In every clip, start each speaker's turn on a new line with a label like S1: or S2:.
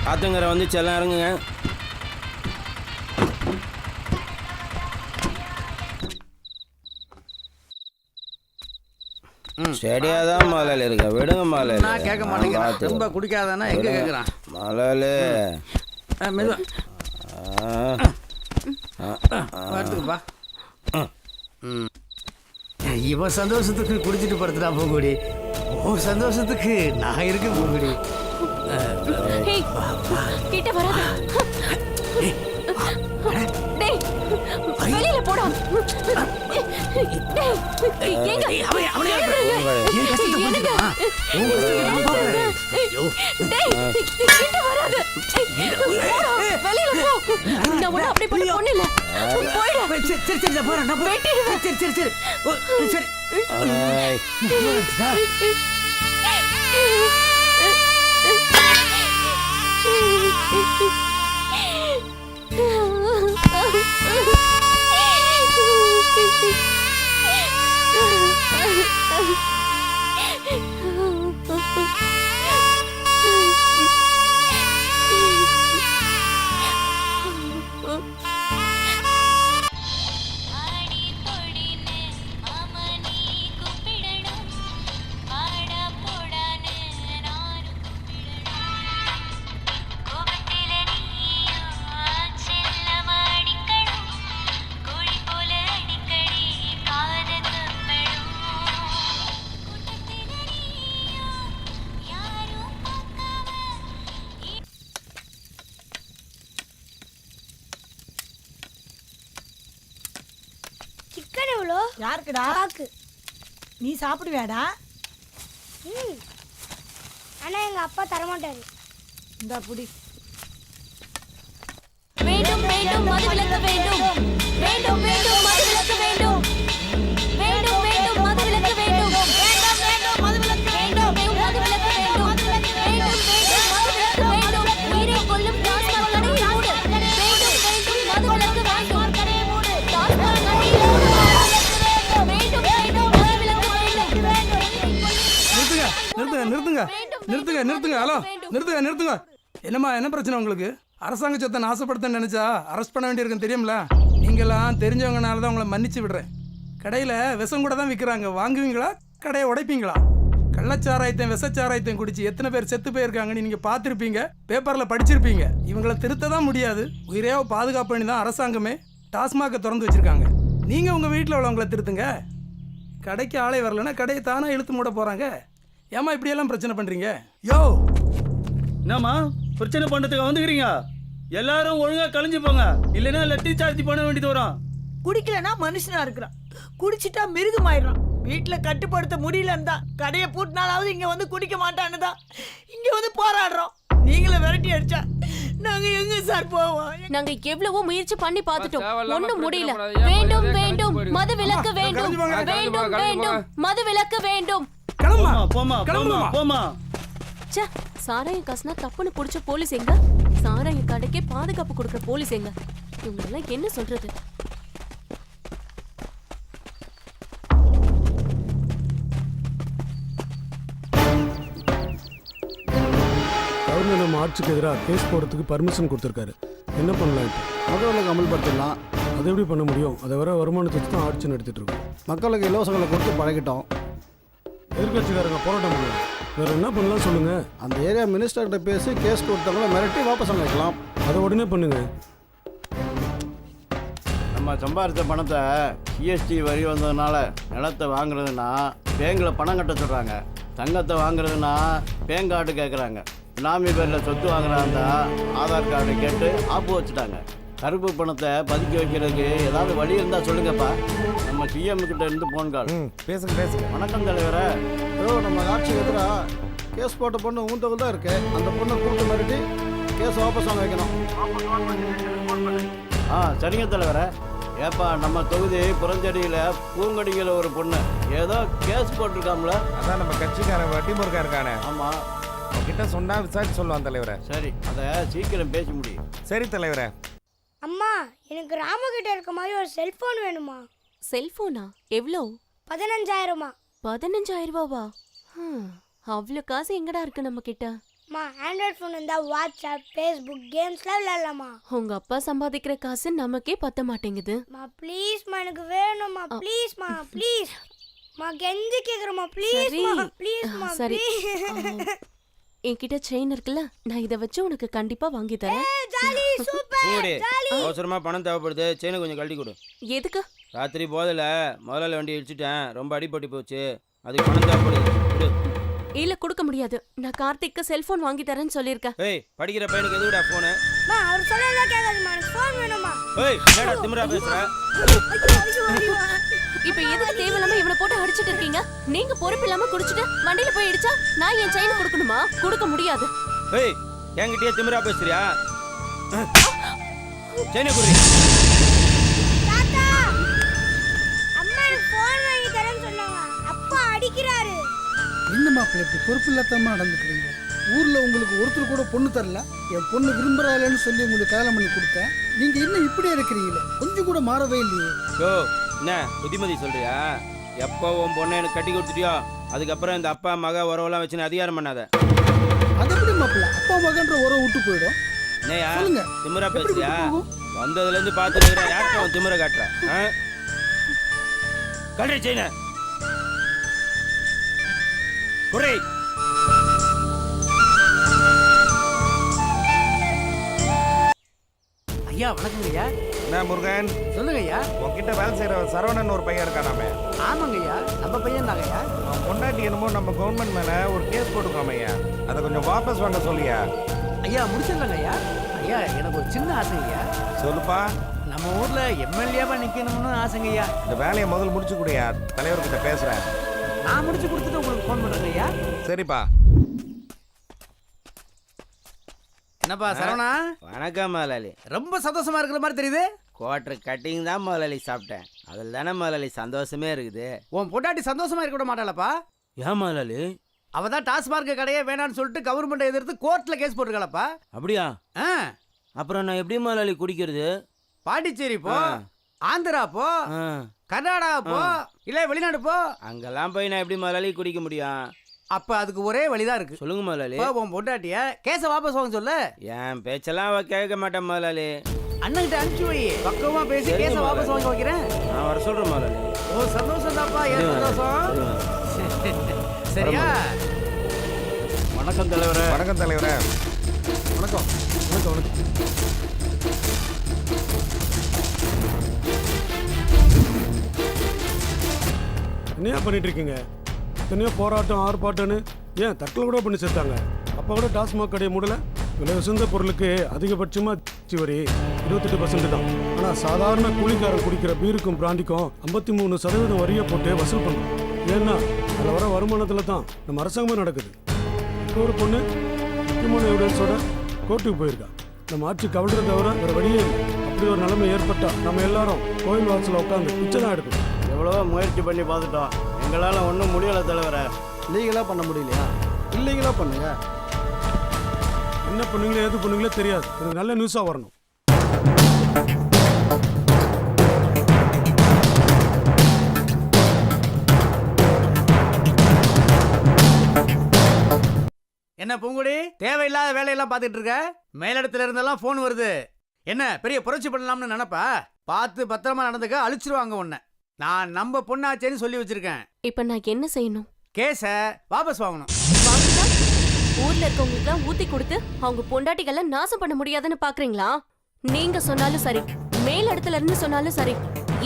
S1: ஆத்தங்கரை வந்து செல்லம் இறங்குங்க. செடியாதான் மலையில இருக்க விடுங்க. மலையில
S2: நான் கேட்க மாட்டேங்கிறேன். ரொம்ப குடிக்காதானா எங்க கேட்குறான்
S1: மலையில
S2: மெதுவா பார்த்துக்குப்பா. இவன் சந்தோஷத்துக்கு குடிச்சிட்டு படுத்துட்டா பூங்குடி. உன் சந்தோஷத்துக்கு நான் இருக்கு பூங்குடி.
S3: கிட்ட வராத. டேய் வெளியில போடா. டேய் எங்க அவனே ஏன் கஷ்டத்தை புரிஞ்சுமா? உன் கஷ்டத்தை பாக்குறே. டேய் கிட்ட வராத. வெளியில போ. நான் உன்னை அப்படி பண்ண பொண்ணு இல்ல. போய்டா. சரி சரி சரி நான் போறேன். நான் போறேன். சரி சரி சரி சரி.
S4: சிக்கன் எவ்வளோ?
S5: யாருக்குடா?
S4: பாக்கு.
S5: நீ சாப்பிடுவியாடா?
S4: ஆனா எங்க அப்பா தரமாட்டாரு.
S5: இந்தா புடி.
S3: வேண்டும் வேண்டும் மது விலக்க வேண்டும். வேண்டும் வேண்டும் மது விலக்க வேண்டும். வேண்டும் வேண்டும் மது விலக்க வேண்டும். வேண்டும் வேண்டும் மது விலக்க வேண்டும். மது விலக்க வேண்டும். வேண்டும் வேண்டும் மது விலக்க வேண்டும். உயிரை கொல்லும் டாஸ்மாக் கடையை மூடு. வேண்டும் வேண்டும் மது விலக்க வேண்டும். கடையை மூடு. டாஸ்மாக் கடையை மூடு. வேண்டும் வேண்டும் மது விலக்க வேண்டும்.
S6: நிறுத்துங்க. ஹலோ நிறுத்துங்க. என்னம்மா, என்ன பிரச்சனை உங்களுக்கு? அரசாங்க சொத்தை நாசப்படுத்த நினைச்சா அரெஸ்ட் பண்ண வேண்டியிருக்குன்னு தெரியும்ல. நீங்களாம் தெரிஞ்சவங்கனால தான் உங்களை மன்னிச்சு விடுறேன். கடையில் விஷம் கூட தான் விற்கிறாங்க. வாங்குவீங்களா? கடையை உடைப்பீங்களா? கள்ளச்சாராயத்தையும் விஷச்சாராயத்தையும் குடிச்சு எத்தனை பேர் செத்து போயிருக்காங்கன்னு நீங்கள் பார்த்துருப்பீங்க, பேப்பரில் படிச்சிருப்பீங்க. இவங்களை திருத்த தான் முடியாது. உயிரே பாதுகாப்பு பண்ணி தான் அரசாங்கமே டாஸ்மாகை திறந்து வச்சுருக்காங்க. நீங்கள் உங்கள் வீட்டில் உள்ளவங்களை திருத்துங்க. கடைக்கு ஆளே வரலன்னா கடையை தானே இழுத்து மூட போகிறாங்க. ஏமா இப்படியெல்லாம் பிரச்சனை பண்ணுறீங்க? யோ
S7: என்னம்மா பிரச்சனை பண்ணுறதுக்கு வந்துக்கிறீங்க? எல்லாரும் ஒழுங்கா கழிஞ்சு போங்க, இல்லைன்னா லட்டி சார்ஜ் பண்ண வேண்டியது வரும்.
S5: குடிக்கலன்னா மனுஷனா இருக்கிறான், குடிச்சிட்டா மிருகமாயிடுறான். வீட்டுல கட்டுப்படுத்த முடியலன்னு தான் கடையை பூட்டினாலாவது இங்க வந்து குடிக்க மாட்டான்னு தான் இங்க வந்து போராடுறோம். நீங்களும் விரட்டி அடிச்சா நாங்க எங்க சார் போவோம்?
S3: நாங்க எவ்வளவோ முயற்சி பண்ணி பார்த்துட்டோம், ஒண்ணும் முடியல. வேண்டும் வேண்டும் மது விலக்க வேண்டும். வேண்டும் வேண்டும் மது விலக்க வேண்டும்.
S7: போமா.
S3: ச்சே, சாராயம் காசுனா தப்புன்னு புடிச்ச போலீஸ் எங்க? சாராயம் கடைக்கே பாதுகாப்பு கொடுக்குற போலீஸ் எங்க? இவங்க எல்லாம் என்ன சொல்றது?
S8: கவர்னர் நம்ம ஆட்சிக்கு எதிராக கேஸ் போடுறதுக்கு பர்மிஷன் கொடுத்துருக்காரு. என்ன பண்ணலாம்? இப்போ
S9: மக்களுக்கு அமல்படுத்தலாம்.
S8: அது எப்படி பண்ண முடியும்? அதை வர வருமானத்தை தான் ஆட்சி நடத்திட்டு இருக்கோம்.
S9: மக்களுக்கு இலவசங்களை கொடுத்து பழகிட்டோம்.
S8: எதிர்கட்சிக்காரங்க போராட்டம் பண்ணுவாங்க. வேற என்ன பண்ணலாம் சொல்லுங்க?
S9: அந்த ஏரியா மினிஸ்டர்கிட்ட பேசி கேஸ் கொடுத்தவங்கள மிரட்டி வாபஸ் வாங்கிக்கலாம்.
S8: அதை உடனே பண்ணுங்க.
S9: நம்ம சம்பாதித்த பணத்தை ஜிஎஸ்டி வரி வந்ததுனால நிலத்தை வாங்குறதுன்னா பேங்கில் பணம் கட்ட சொல்கிறாங்க. தங்கத்தை வாங்குறதுன்னா பேங்க் கார்டு கேட்குறாங்க. நாமி பேரில் சொத்து வாங்குறாங்க, ஆதார் கார்டு கேட்டு ஆப்பு வச்சுட்டாங்க. கருப்பு பணத்தை பதுக்கி வைக்கிறதுக்கு ஏதாவது வழி இருந்தால் சொல்லுங்கப்பா. நம்ம சிஎம் கிட்ட இருந்து போன் கால்.
S8: பேசுங்க.
S9: வணக்கம் தலைவரே. நம்ம ஆட்சிக்கு எதிராக கேஸ் போட்ட பொண்ணு ஊந்தவங்க தான் இருக்கு. அந்த பொண்ணை கூப்பிட்டு மிரட்டி கேஸ் வாபஸ் வாங்க வைக்கணும். சரிங்க தலைவரே. ஏப்பா, நம்ம தொகுதி புறஞ்சடியில் பூங்கடிங்கிற ஒரு பொண்ணு ஏதோ கேஸ் போட்டிருக்காம்ல?
S10: அதான் நம்ம கட்சிக்காரன் வட்டிமுருகா இருக்கானே.
S9: ஆமாம்,
S10: கிட்ட சொன்னா விசாரிச்சு சொல்லுவான் தலைவரே.
S9: சரி, அதை சீக்கிரம் பேச முடியும்.
S10: சரி தலைவரே.
S4: அம்மா, எனக்கு ராமு கிட்ட இருக்க மாதிரி ஒரு செல்போன் வேணுமா?
S3: செல்போனா? எவ்வளோ?
S4: 15,000.
S3: 15,000 ரூபாவா? அவ்வளோ காசு எங்கடா இருக்கு நம்ம கிட்ட?
S4: மா ஆண்ட்ராய்ட் ஃபோன் இருந்தால் வாட்ஸ்அப் ஃபேஸ்புக் கேம்ஸ்லாம் விளையாடலாமா?
S3: உங்க அப்பா சம்பாதிக்கிற காசு நமக்கே பத்த மாட்டேங்குது.
S4: மா ப்ளீஸ்மா எனக்கு வேணும்மா ப்ளீஸ்மா ப்ளீஸ் மா கெஞ்சி கேக்குறமா ப்ளீஸ்மா ப்ளீஸ்மா
S3: சரி.
S4: ப்ளீஸ்.
S3: என்கிட்ட செயின் இருக்குல்ல, நான் இதை வச்சு உனக்கு கண்டிப்பா வாங்கி தரேன்.
S4: Jolly super
S1: Poongudi
S4: jolly.
S1: அவசரமா பணம் தேவைப்படுது, செயினை கொஞ்சம் கழட்டி கொடு.
S3: எதுக்கு?
S1: ராத்திரி போதில் முதலாளி வண்டி இடிச்சிட்டேன், ரொம்ப அடிபட்டு போச்சு, அதுக்கு பணம் தேவைப்படுது. கொடு.
S3: இல்ல கொடுக்க முடியாது. நான் கார்த்திக்கு செல்போன் வாங்கி தரேன்னு சொல்லியிருக்கேன்.
S1: ஏய் படிக்கிற பையனுக்கு எதுக்குடா ஃபோனு?
S4: மா அவர் சொல்லலாம் கேட்காதீமா எனக்கு ஃபோன் வேணுமா?
S1: ஏய் என்னடா திமிரா பேசுற?
S3: இப்ப எதுக்கு தேவையில்லாம இவனை போட்டு அடிச்சிட்டு இருக்கீங்க? நீங்க பொறுப்பு இல்லாம குடிச்சிட்டு வண்டியில போய் இடிச்சா நான் என் செயின் கொடுக்கணுமா? கொடுக்க முடியாது.
S1: ஏய் என்கிட்டயே திமிரா பேசுறியா? செயினை குடி.
S4: தாத்தா அம்மா எனக்கு ஃபோன் வாங்கி தரேன்னு சொன்னாங்க, அப்பா அடிக்கிறாரு.
S6: என்ன மாப்பிள்ள இப்படி பொறுப்பு இல்லாதமா நடந்துக்கிறீங்க? ஊர்ல உங்களுக்கு ஒருத்தர் கூட பொண்ணு தரல, என் பொண்ணு விரும்புறாளன்னு சொல்லி உங்களுக்கு கல்யாணம் பண்ணி கொடுத்தேன். நீங்க என்ன இப்படியே இருக்கிறீங்களே, கொஞ்சம் கூட மாறவே இல்லையே.
S1: யோ என்ன புத்திமதி சொல்றியா? எப்போ உன் பொண்ணை எனக்கு கட்டி கொடுத்துட்டியோ அதுக்கப்புறம் இந்த அப்பா மக உறவெல்லாம் வச்சு அதிகாரம் பண்ணாத.
S6: அது எப்படி மாப்பிள்ள அப்பா மகன்ற உறவு விட்டு போயிடும்?
S1: என்னையா
S6: சொல்லுங்க.
S1: திமிரா
S6: எப்படி
S1: பேசுறியா?
S6: விட்டு போகும்?
S1: வந்ததுல இருந்து பாத்துட்டு யார்கிட்ட அவன் திமிர காட்டுற? கல்றி செயின குறை.
S2: ஐயா வணக்கங்க ஐயா.
S10: என்ன முருகன்,
S2: சொல்லுங்க ஐயா.
S10: உன்கிட்ட வேலை செய்யற சரவணன் ஒரு பையன் இருக்கானாமே,
S2: ஆமாங்க ஐயா, நம்ம பையன் தாங்க ஐயா.
S10: அவன் பொண்டாட்டி என்னமோ நம்ம கவர்மெண்ட் மேல ஒரு கேஸ் போட்டுக்கோமே ஐயா, அதை கொஞ்சம் வாபஸ் வாங்க சொல்லியா.
S2: ஐயா முடிச்சிடலாங்க ஐயா. ஐயா எனக்கு ஒரு சின்ன ஆசை ஐயா.
S10: சொல்லுப்பா.
S2: நம்ம ஊர்ல எம்எல்ஏவா நிக்கணும்னு ஆசைங்க ஐயா.
S10: இந்த வேலையை முதல் முடிச்சு கொடுயா, தலைவர்கிட்ட பேசுறேன்.
S2: நான் முடிச்சு கொடுத்துட்டு உங்களுக்கு ஃபோன் பண்றேங்க ஐயா.
S10: சரிப்பா.
S2: என்னப்பா சரவணா,
S1: வணக்கம் முதலாளி.
S2: ரொம்ப சந்தோஷமா இருக்கிற மாதிரி தெரியுது.
S1: குவார்டர் கட்டிங் தான் முதலாளி சாப்பிட்டேன், அதில் தானே முதலாளி சந்தோஷமே இருக்குது.
S2: உன் பொண்டாட்டி சந்தோஷமா இருக்க விட மாட்டாளப்பா?
S1: ஏன் முதலாளி?
S2: அவ தான் டாஸ்மார்க் கடையே வேணான்னு சொல்லிட்டு கவர்மெண்ட் எதிர்த்து கோர்ட்ல கேஸ் போட்டுருக்காளப்பா.
S1: அப்படியா?
S2: ஆ,
S1: அப்புறம் நான் எப்படி முதலாளி குடிக்கிறது?
S2: பாண்டிச்சேரி போ,
S1: ஆ.
S2: ஆந்திரா போ,
S1: ஆ,
S2: கர்நாடகா போ, இல்ல வெளிநாடு போ.
S1: அங்கெல்லாம் போய் நான் எப்படி முதலாளி குடிக்க முடியும்?
S2: அப்ப அதுக்கு ஒரே வழிதான் இருக்கு.
S1: சொல்லுங்க முதலாளி.
S2: போ, உன் பொண்டாட்டிய கேஸ வாபஸ் வாங்க சொல்லு.
S1: என் பேச்செல்லாம் அவ கேட்க மாட்டேன் முதலாளி.
S2: அண்ணன்கிட்ட அனுப்பிச்சு வை, பக்கமா பேசி
S1: சரிங்க
S2: கேஸ வாபஸ்
S1: முதலாளி.
S2: வாங்க வைக்கிறேன்.
S1: நான் வர சொல்றேன் முதலாளி.
S2: ஓ சந்தோஷம் தான்ப்பா, ஏன் சந்தோஷம்? சரியா?
S9: வணக்கம் தலைவரே.
S10: வணக்கம் தலைவரே.
S6: வணக்கம் வணக்கம் வணக்கம்.
S8: என்னையா பண்ணிட்டு இருக்கீங்க? எத்தனையோ போராட்டம் ஆர்ப்பாட்டம்னு ஏன் தட்டில் கூட பண்ணி சேர்த்தாங்க. அப்போ கூட டாஸ்மாக் கடையை மூடல. விலை உசந்த பொருளுக்கு அதிகபட்சமாக வரி 28% தான். ஆனால் சாதாரண கூலிக்காரன் குடிக்கிற பீருக்கும் பிராண்டிக்கும் 53% வரியை போட்டு வசூல் பண்ணுறோம். ஏன்னா அதில் வர வருமானத்தில் தான் நம்ம அரசாங்கமே நடக்குது. இப்போ ஒரு பொண்ணு முக்கியமான எவிடன்ஸோட கோர்ட்டுக்கு போயிருக்கா. நம்ம ஆட்சி கவிழ்றத தவிர வேறு வழியே இல்லை. அப்படி ஒரு நிலைமை ஏற்பட்டா நம்ம எல்லாரும் கோயில் வாசலில் உட்காந்து பிச்சை தான் எடுக்கணும்.
S9: எவ்வளவோ முயற்சி பண்ணி பார்த்துட்டோம், எங்களால் ஒன்றும் முடியலை தலைவரே.
S2: லீகலா பண்ண முடியலையா? இல்லீகலா பண்ணுங்க.
S8: என்ன பண்ணுங்களோ எது பண்ணுங்களோ தெரியாது. எனக்கு நல்ல நியூஸாக வரணும்.
S2: என்ன பூங்குடி, தேவையில்லாத வேலையெல்லாம் பார்த்துட்டு இருக்க? மேலிடத்துல இருந்தெல்லாம் ஃபோன் வருது. என்ன பெரிய புரட்சி பண்ணலாம்னு நினைப்பா? பார்த்து பத்திரமா நடந்துக்க, அழிச்சிருவாங்க உன்னை. நான் நம்ம பொண்ணாச்சேன்னு சொல்லி வச்சிருக்கேன்.
S3: இப்ப நான் என்ன செய்யணும்?
S2: கேஸ வாபஸ் வாங்கணும்.
S3: வாங்கிட்டா ஊர்ல இருக்கவங்களுக்குலாம் ஊத்தி கொடுத்து அவங்க பொண்டாட்டிகளை நாசம் பண்ண முடியாதுன்னு பாக்குறீங்களா? நீங்க சொன்னாலும் சரி, மேல் இடத்துல இருந்து சொன்னாலும் சரி,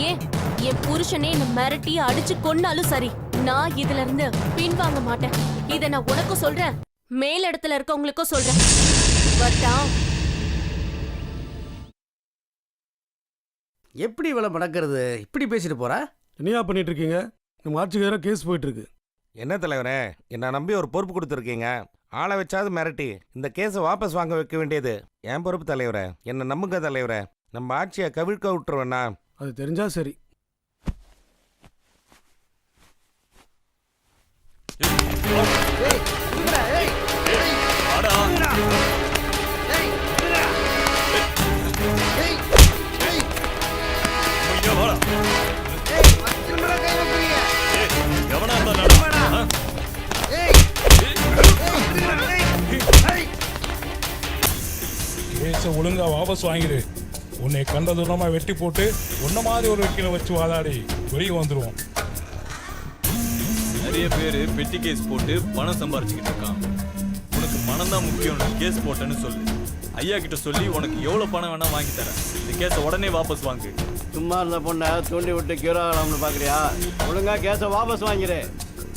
S3: ஏன் என் புருஷனே என்ன மிரட்டி அடிச்சு கொன்னாலும் சரி, நான் இதுல இருந்து பின்வாங்க மாட்டேன். இத நான் உனக்கும் சொல்றேன், மேல் இடத்துல இருக்கவங்களுக்கும் சொல்றேன். வரட்டா?
S2: எப்படி இவ்வளவு நடக்கிறது? இப்படி பேசிட்டு போறா?
S8: என்னையா பண்ணிட்டு இருக்கீங்க? நம்ம ஆட்சிக்கு எதிராக கேஸ் போயிட்டு இருக்கு.
S10: என்ன தலைவரே, என்னை நம்பி ஒரு பொறுப்பு கொடுத்துருக்கீங்க. ஆளை வச்சாவது மிரட்டி இந்த கேஸை வாபஸ் வாங்க வைக்க வேண்டியது என் பொறுப்பு தலைவரே. என்னை நம்புங்க தலைவரே, நம்ம ஆட்சியை கவிழ்க்க விட்டுருவேண்ணா.
S8: அது தெரிஞ்சா சரி.
S2: ஏய்
S11: வாபஸ் வாங்கிடு. உன்னை கண்ட தூரமா வெட்டி போட்டு உன்ன மாதிரி ஒரு வக்கீல வச்சு வாதாடி வெளியே வந்துருவோம்.
S12: நிறைய பேர் பெட்டி கேஸ் போட்டு பணம் சம்பாரிச்சுக்கிட்டு இருக்கான். உனக்கு பணம் தான் முக்கியம். கேஸ் போட்டேன்னு சொல்லு. ஐயா கிட்ட சொல்லி உனக்கு எவ்வளவு பணம் வேணா வாங்கி தரேன். இந்த கேஸை உடனே வாபஸ் வாங்கு.
S9: சும்மா இருந்த பொண்ணை தூண்டி விட்டு கியூரா ஆகலாம்னு பார்க்குறியா? ஒழுங்கா கேஸை வாபஸ் வாங்கிடு.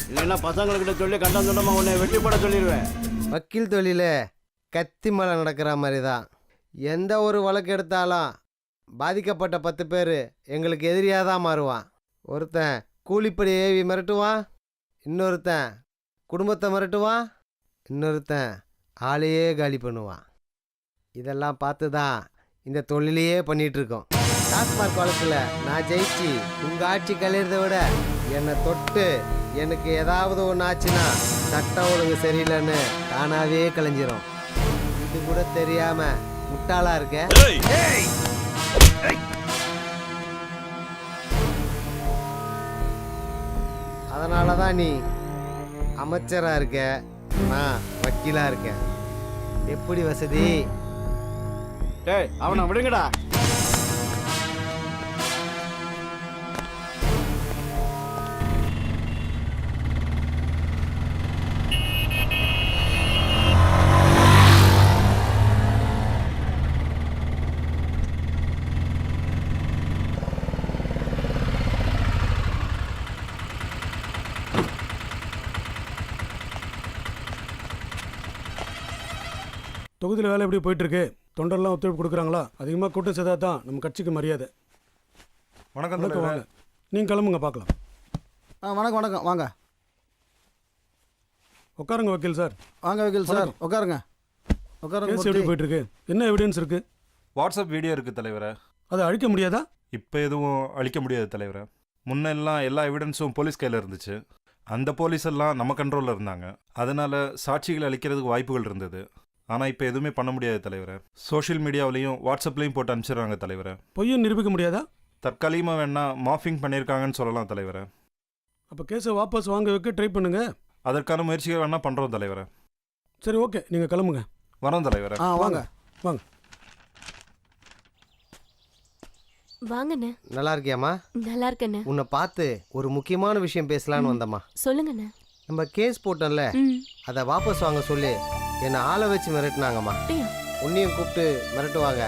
S9: இல்லைன்னா பசங்கள்கிட்ட சொல்லி கண்டந்துண்டமாக உன்னை வெட்டி போட சொல்லிடுவேன்.
S13: வக்கீல் தொழில் கத்தி மலை நடக்கிற மாதிரி தான். எந்த ஒரு வழக்கு எடுத்தாலும் பாதிக்கப்பட்ட 10 பேர் எங்களுக்கு எதிரியாக தான் மாறுவான். ஒருத்தன் கூலிப்படி ஏவி மிரட்டுவான், இன்னொருத்தன் குடும்பத்தை மிரட்டுவான், இன்னொருத்தன் ஆளையே காலி பண்ணுவான். இதெல்லாம் பார்த்து தான் இந்த தொழிலையே பண்ணிகிட்ருக்கோம். டாஸ்மாக் வழக்கில் நான் ஜெயிச்சு உங்கள் ஆட்சி கழிறதை விட என்னை தொட்டு எனக்கு ஏதாவது ஒன்று ஆச்சுன்னா சட்டம் ஒழுங்கு சரியில்லைன்னு தானாகவே கலைஞ்சிரும். இது கூட தெரியாமல் முட்டாளாக இருக்க. அதனால தான் நீ அமைச்சராக இருக்க, நான் வக்கீலாக இருக்கேன். எப்படி வசதி?
S9: டேய் அவனை விடுங்கடா.
S8: தொகுதியில் வேலை எப்படி போயிட்டுருக்கு? தொண்டர்லாம் ஒத்துழைப்பு கொடுக்குறாங்களா? அதிகமாக கூட்டம் செய்தா தான் நம்ம கட்சிக்கு மரியாதை.
S10: வணக்கம்
S8: வாங்க, நீங்கள் கிளம்புங்க பார்க்கலாம்.
S13: வணக்கம் வணக்கம், வாங்க
S8: உட்காருங்க வக்கீல் சார்.
S13: வாங்க வக்கீல் சார், உட்காருங்க உட்காருங்க.
S8: கேஸ் எப்படி போயிட்டுருக்கு? என்ன எவிடன்ஸ் இருக்குது?
S11: வாட்ஸ்அப் வீடியோ இருக்குது தலைவரை.
S8: அதை அழிக்க முடியாதா?
S11: இப்போ எதுவும் அழிக்க முடியாது தலைவரை. முன்னெல்லாம் எல்லா எவிடன்ஸும் போலீஸ் கையில் இருந்துச்சு. அந்த போலீஸ் எல்லாம் நம்ம கண்ட்ரோலில் இருந்தாங்க. அதனால் சாட்சிகளை அழிக்கிறதுக்கு வாய்ப்புகள் இருந்தது. ஆனால் இப்போ எதுவுமே பண்ண முடியாது தலைவரை. சோஷியல் மீடியாவிலையும் வாட்ஸ்அப்லேயும் போட்டு அனுப்பிச்சிடுறாங்க தலைவரை.
S8: பொய்யை நிரூபிக்க முடியாதா?
S11: தற்காலிகமாக வேணா மாஃபிங் பண்ணியிருக்காங்கன்னு சொல்லலாம் தலைவரை.
S8: அப்போ கேஸை வாபஸ் வாங்க வைக்க ட்ரை பண்ணுங்க.
S11: அதற்கான முயற்சிகள் வேணா பண்ணுறோம் தலைவரை.
S8: சரி ஓகே, நீங்கள் கிளம்புங்க.
S11: வரோம் தலைவரை.
S13: வாங்க
S8: வாங்க.
S3: வாங்கண்ணே.
S13: நல்லா இருக்கியாம்மா?
S3: நல்லா இருக்கண்ணே.
S13: உன்னை பார்த்து ஒரு முக்கியமான விஷயம் பேசலான்னு வந்தம்மா.
S3: சொல்லுங்கண்ணே.
S13: நம்ம கேஸ் போட்டோம்ல, அதை வாபஸ் வாங்க சொல்லி என்னை ஆளை வச்சு மிரட்டினாங்கம்மா. உன்னையும் கூப்பிட்டு மிரட்டுவாங்க.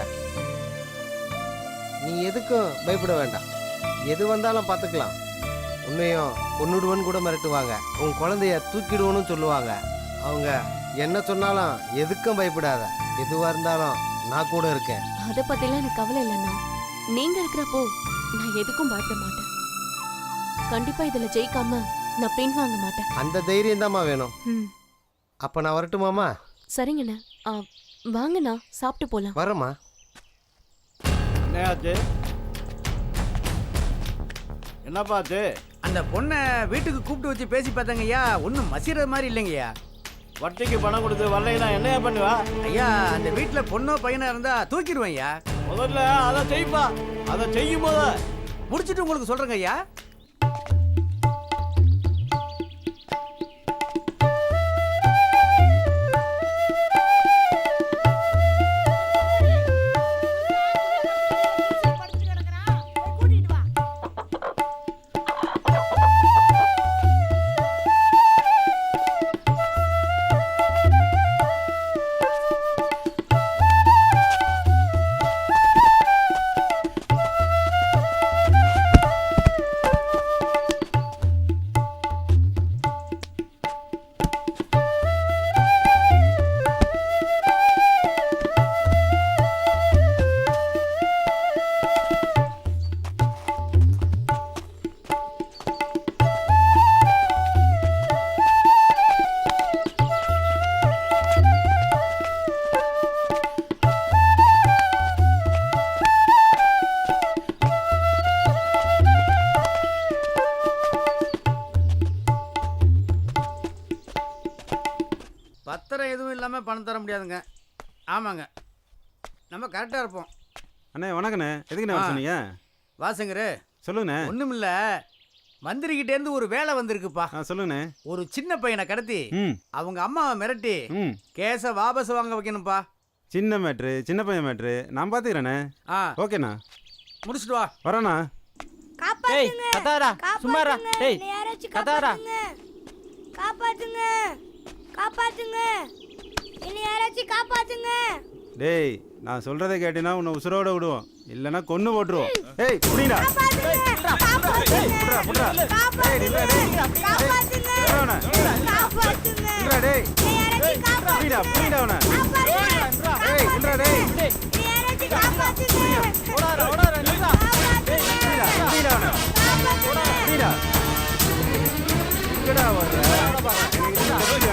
S13: நீ எதுக்கும் பயப்பட வேண்டாம், எது வந்தாலும் பார்த்துக்கலாம். உன்னையும் கொன்னுடுவன்னு கூட மிரட்டுவாங்க. உன் குழந்தைய தூக்கிடுவோன்னு சொல்லுவாங்க. அவங்க என்ன சொன்னாலும் எதுக்கும் பயப்படாத, எதுவாக இருந்தாலும் நான் கூட இருக்கேன்.
S3: அதை பற்றிலாம் எனக்கு கவலை இல்லைண்ணா. நீங்கள் இருக்கிறப்போ நான் எதுக்கும் பயப்பட மாட்டேன். கண்டிப்பாக இதில் ஜெயிக்காம நான் பின் வாங்க மாட்டேன்.
S13: அந்த தைரியம் தான்மா வேணும். அப்போ நான் வரட்டுமாம்மா?
S3: சரிங்கண்ணா. வாங்கண்ணா, சாப்பிட்டு போகலாம்.
S13: வரேம்மா.
S9: என்னையாச்சு? என்னப்பாச்சு?
S2: அந்த பொண்ணை வீட்டுக்கு கூப்பிட்டு வச்சு பேசி பார்த்தாங்க ஐயா. ஒன்றும் மசிறது மாதிரி இல்லைங்கய்யா.
S9: வட்டிக்கு பணம் கொடுத்து வரலைன்னா என்னையா பண்ணுவா?
S2: ஐயா, அந்த வீட்டில் பொண்ணோ பையனா இருந்தா தூக்கிடுவேன் ஐயா.
S9: முதல்ல அதை செய்ப்பா. அதை செய்யும் போத
S2: முடிச்சுட்டு உங்களுக்கு சொல்றேங்க ஐயா. பத்திரம் எதுவும் இல்லாமல் பணம் தர முடியாதுங்க. ஆமாங்க, நம்ம கரெக்டாக இருப்போம்.
S7: அண்ணே வணக்கண்ணே. எதுக்குண்ணே வர சொன்னீங்க?
S2: வாசங்கரு
S7: சொல்லுங்கண்ணே.
S2: ஒன்றுமில்ல, மந்திரிகிட்டேருந்து ஒரு வேலை வந்திருக்குப்பா.
S7: சொல்லுங்கண்ணே.
S2: ஒரு சின்ன பையனை கடத்தி அவங்க அம்மாவை மிரட்டி
S7: ம்
S2: கேஸை வாபஸ் வாங்க வைக்கணும்ப்பா.
S14: சின்ன மேட்ரு சின்ன பையன் மேட்ரு நான் பார்த்துக்கிறேண்ணே.
S2: ஆ
S14: ஓகேண்ணா,
S2: முடிச்சிட்டு வா.
S14: வரேண்ணா.
S4: காப்பாத்துங்க
S1: கத்தாரா சும்மாரா
S4: காப்பாத்துங்க
S1: டேய்
S4: என்னை யாராச்சும்
S1: கத்தாரா.
S4: காப்பாத்துங்க காப்பாத்துங்க என்னை யாராச்சும் காப்பாத்துங்க.
S14: டேய் நான் சொல்கிறத கேட்டினா உன்னை உசுரோட விடுவோம், இல்லைன்னா கொன்று போட்டுருவோம். ஏய் புரியுதா? வர்ற